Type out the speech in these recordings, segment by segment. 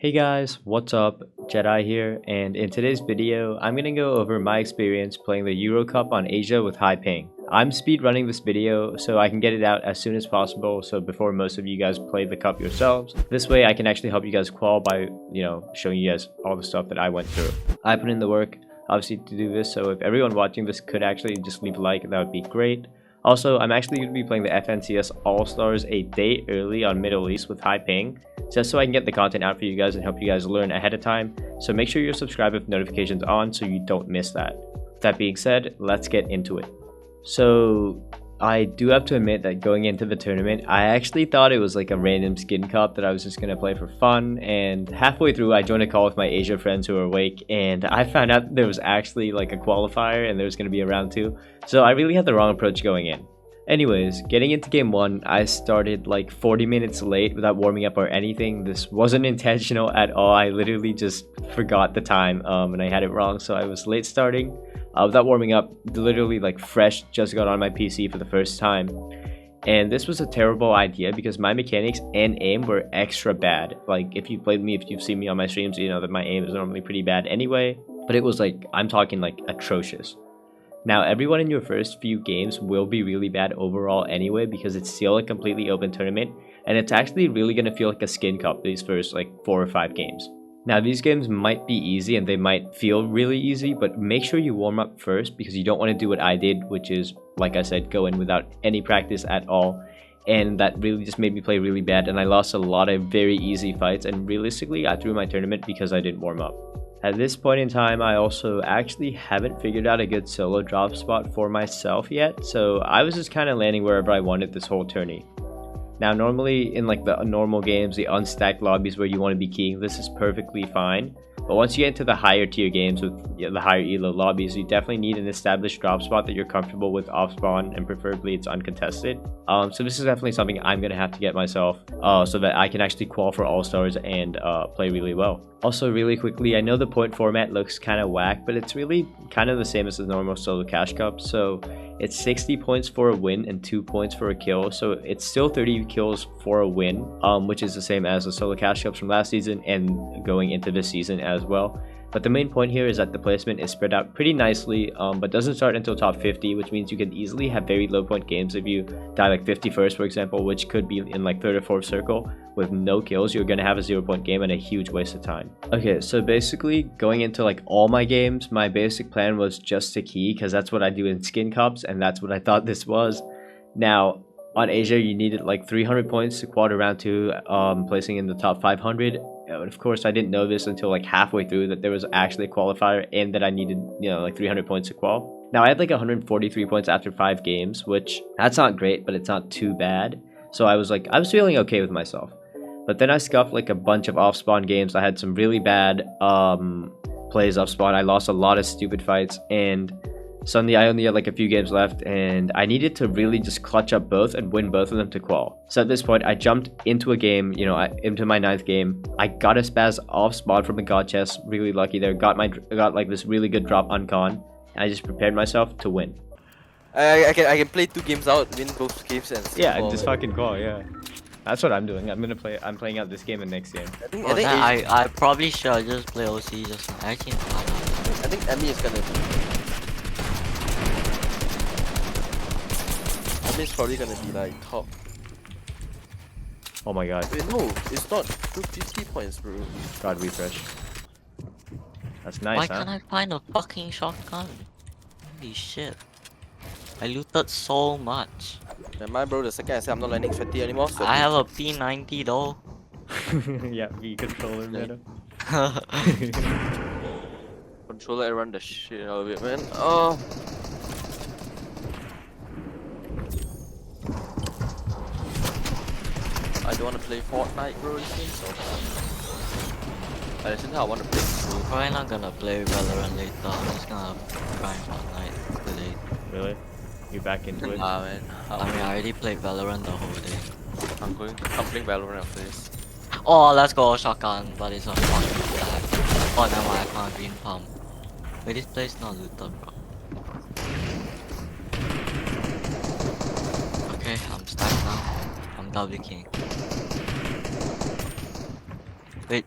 Hey guys, what's up? Jedi here, and in today's video, I'm gonna go over my experience playing the Euro Cup on Asia with high ping. I'm speed running this video so I can get it out as soon as possible, so before most of you guys play the cup yourselves. This way I can actually help you guys qual by, showing you guys all the stuff that I went through. I put in the work, obviously, to do this, so if everyone watching this could actually just leave a like, that would be great. Also, I'm actually going to be playing the FNCS All-Stars a day early on Middle East with high ping, just so I can get the content out for you guys and help you guys learn ahead of time. So make sure you're subscribed with notifications on so you don't miss that. With that being said, let's get into it. So I do have to admit that going into the tournament, I actually thought it was like a random skin cup that I was just going to play for fun, and halfway through I joined a call with my Asia friends who were awake, and I found out there was actually like a qualifier and there was going to be a round 2, so I really had the wrong approach going in. Anyways, getting into game 1, I started like 40 minutes late without warming up or anything. This wasn't intentional at all. I literally just forgot the time and I had it wrong, so I was late starting without warming up, literally like fresh, just got on my PC for the first time. And this was a terrible idea because my mechanics and aim were extra bad. Like if you played me, if you've seen me on my streams, you know that my aim is normally pretty bad anyway, but it was like, I'm talking like atrocious. Now, everyone in your first few games will be really bad overall anyway because it's still a completely open tournament, and it's actually really going to feel like a skin cup these first like 4 or 5 games. Now, these games might be easy and they might feel really easy, but make sure you warm up first because you don't want to do what I did, which is, like I said, go in without any practice at all. And that really just made me play really bad, and I lost a lot of very easy fights, and realistically, I threw my tournament because I didn't warm up. At this point in time, I also actually haven't figured out a good solo drop spot for myself yet, so I was just kind of landing wherever I wanted this whole tourney. Now, normally in like the normal games, the unstacked lobbies where you want to be keying, this is perfectly fine. But once you get into the higher tier games with the higher elo lobbies, you definitely need an established drop spot that you're comfortable with off spawn, and preferably it's uncontested. So this is definitely something I'm going to have to get myself so that I can actually qual for all-stars and play really well. Also, really quickly, I know the point format looks kind of whack, but it's really kind of the same as the normal solo cash cup. So it's 60 points for a win and 2 points for a kill, so it's still 30 kills for a win, which is the same as the solo cash cups from last season and going into this season as well. But the main point here is that the placement is spread out pretty nicely, but doesn't start until top 50, which means you can easily have very low point games. If you die like 51st, for example, which could be in like 3rd or 4th circle with no kills, you're gonna have a 0-point game and a huge waste of time. Okay, so basically going into like all my games, my basic plan was just to key because that's what I do in skin cups, and that's what I thought this was. Now, on Asia, you needed like 300 points to quad round 2, placing in the top 500. And of course, I didn't know this until like halfway through that there was actually a qualifier and that I needed, like 300 points to qual. Now, I had like 143 points after 5 games, which that's not great, but it's not too bad. So I was feeling okay with myself. But then I scuffed like a bunch of off-spawn games. I had some really bad plays off-spawn. I lost a lot of stupid fights, and suddenly I only had like a few games left, and I needed to really just clutch up both and win both of them to qual. So at this point, I jumped into a game, into my 9th game. I got a spaz off spawn from a god chest, really lucky there. Got like this really good drop on con, and I just prepared myself to win. I can play 2 games out, win both games, and yeah, just fucking qual. Yeah, that's what I'm doing. I'm playing out this game and next game. I probably should just play OC just now. I think Emmy is gonna Emmy's probably gonna be like top. Oh my god. Wait, no, it's not 250 points, bro. God, refresh. That's nice. Why can't I find a fucking shotgun? Holy shit. I looted so much. Never mind, bro, the second I say I'm not landing sweaty anymore. Sweaty. I have a P90 though. Yeah, V controller meta. Controller, I run the shit out of it, man. Oh. I don't want to play Fortnite, bro, this game so bad. At the same time, I want to play Slow. Probably not gonna play Valorant later. I'm just gonna grind Fortnite today. Really? You back into it? Nah, man. I mean, I already played Valorant the whole day. I'm playing Valorant after this. Oh, let's go shotgun, but it's a fucking attack. Oh, never mind, I found green pump. Wait, this place not looted, bro. Okay, I'm stuck now. I'm double king. Wait,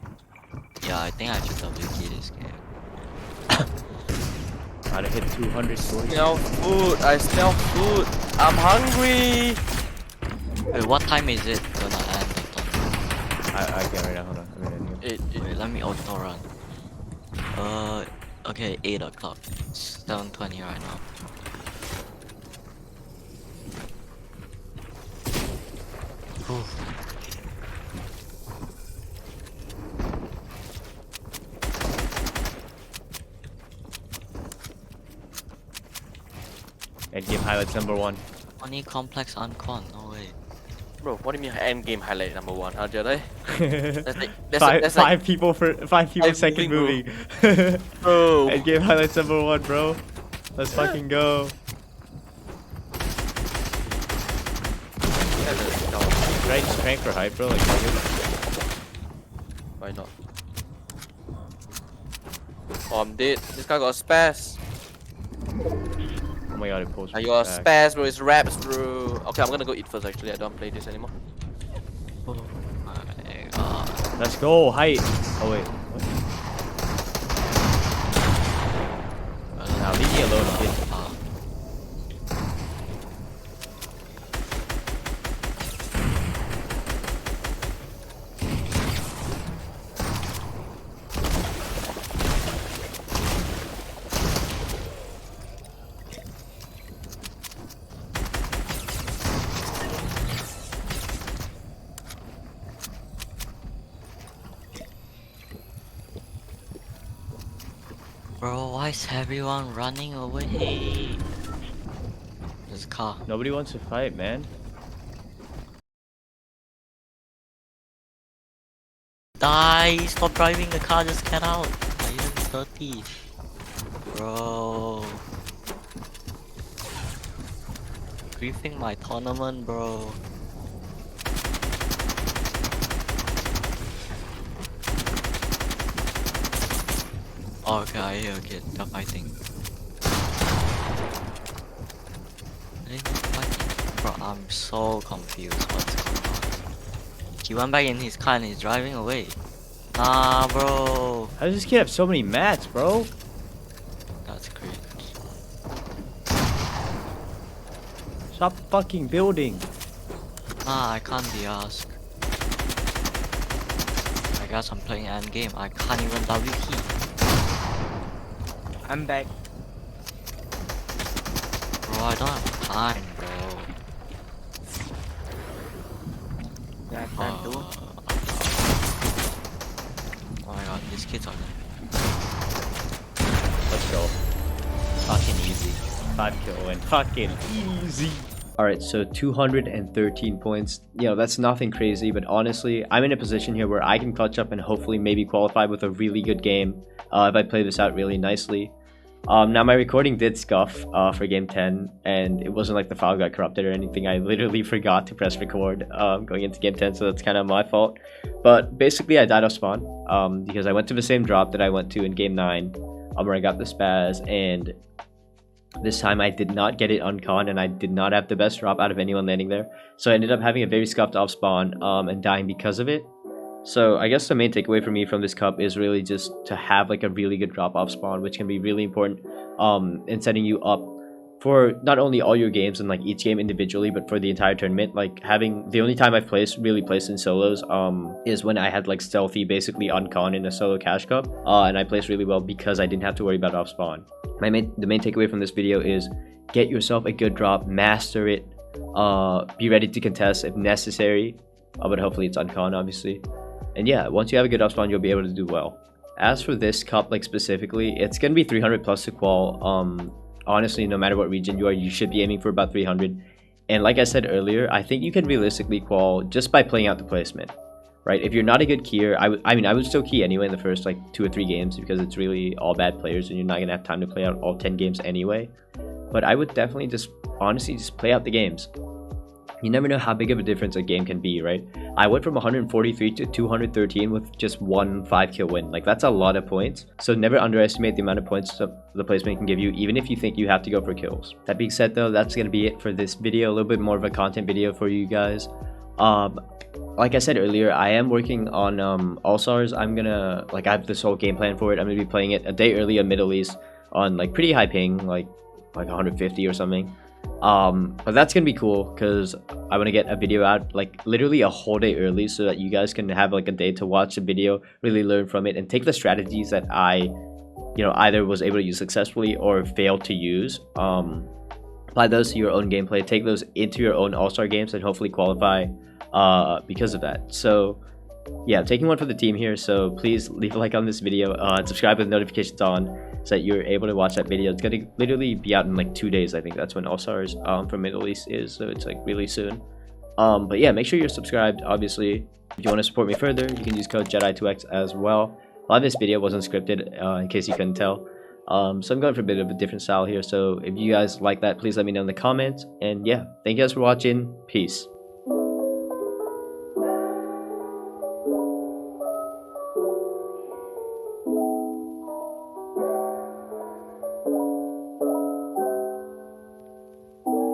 Yeah, I think I should WK this game. Gotta hit 200 stories. Smell food. I smell food. I'm hungry. Wait, what time is it gonna end the tournament? I can't right now. Hold on. I'm gonna Wait, let me auto run. Okay, 8 o'clock. 7:20 right now. Whew. End game highlights #1. Only complex uncon, no way. Bro, what do you mean end game highlight #1? Huh, Jedi? Five people second moving, moving. Bro. End game highlights #1, bro. Let's fucking go. Should I just crank for hype, bro? Like, Why not? Oh, I'm dead. This guy got a spaz. oh my god, it pulls. I got a spaz, bro. It's raps, bro. Okay, I'm gonna go eat first. Actually, I don't play this anymore. Oh my god. Let's go, height. Oh wait. What? Now leave me alone, kid. Bro, why is everyone running away? There's a car. Nobody wants to fight, man. Die! Stop driving the car, just get out. Are you 30? Bro. Griefing my tournament, bro. Oh, okay, okay, they're fighting. They're not fighting. Bro, I'm so confused. What's going on? He went back in his car and he's driving away. Nah, bro. How does this kid have so many mats, bro? That's crazy. Stop fucking building. Nah, I can't be asked. I guess I'm playing end game. I can't even W key. I'm back. Bro, I don't have time, bro. Yeah, I can't do. Oh my god, these kids are Let's go. fucking easy. 5 kill win. Fucking easy. Alright, so 213 points. You know, that's nothing crazy, but honestly, I'm in a position here where I can clutch up and hopefully maybe qualify with a really good game if I play this out really nicely. Now my recording did scuff for game 10, and it wasn't like the file got corrupted or anything. I literally forgot to press record going into game 10, so that's kind of my fault. But basically I died off spawn because I went to the same drop that I went to in game 9 where I got the spaz, and this time I did not get it uncon, and I did not have the best drop out of anyone landing there. So I ended up having a very scuffed off spawn and dying because of it. So I guess the main takeaway for me from this cup is really just to have like a really good drop off spawn, which can be really important in setting you up for not only all your games and like each game individually, but for the entire tournament. Like having the only time I've really placed in solos is when I had like stealthy basically uncon in a solo cash cup, and I placed really well because I didn't have to worry about off spawn. The main takeaway from this video is get yourself a good drop, master it, be ready to contest if necessary, but hopefully it's uncon obviously. And yeah, once you have a good up spawn, you'll be able to do well. As for this cup, like specifically, it's gonna be 300 plus to qual. Honestly, no matter what region you are, you should be aiming for about 300. And like I said earlier, I think you can realistically qual just by playing out the placement, right? If you're not a good keyer, I mean, I would still key anyway in the first like 2 or 3 games because it's really all bad players and you're not gonna have time to play out all 10 games anyway. But I would definitely just honestly just play out the games. You never know how big of a difference a game can be, right? I went from 143 to 213 with just one 5 kill win. Like, that's a lot of points. So never underestimate the amount of points the placement can give you, even if you think you have to go for kills. That being said though, that's gonna be it for this video. A little bit more of a content video for you guys. like I said earlier, I am working on All Stars. I'm gonna I have this whole game plan for it. I'm gonna be playing it a day early on Middle East on like pretty high ping, like 150 or something. But that's gonna be cool because I want to get a video out like literally a whole day early so that you guys can have like a day to watch the video, really learn from it, and take the strategies that I either was able to use successfully or failed to use. Apply those to your own gameplay, take those into your own all-star games, and hopefully qualify because of that. So yeah, I'm taking one for the team here, so please leave a like on this video, subscribe with notifications on so that you're able to watch that video. It's gonna literally be out in like 2 days. I think that's when All Stars from Middle East is, so it's like really soon. But yeah, make sure you're subscribed. Obviously, if you want to support me further, you can use code Jedi2X as well. A lot of this video wasn't scripted, in case you couldn't tell. So I'm going for a bit of a different style here, so if you guys like that, please let me know in the comments. And yeah, thank you guys for watching. Peace.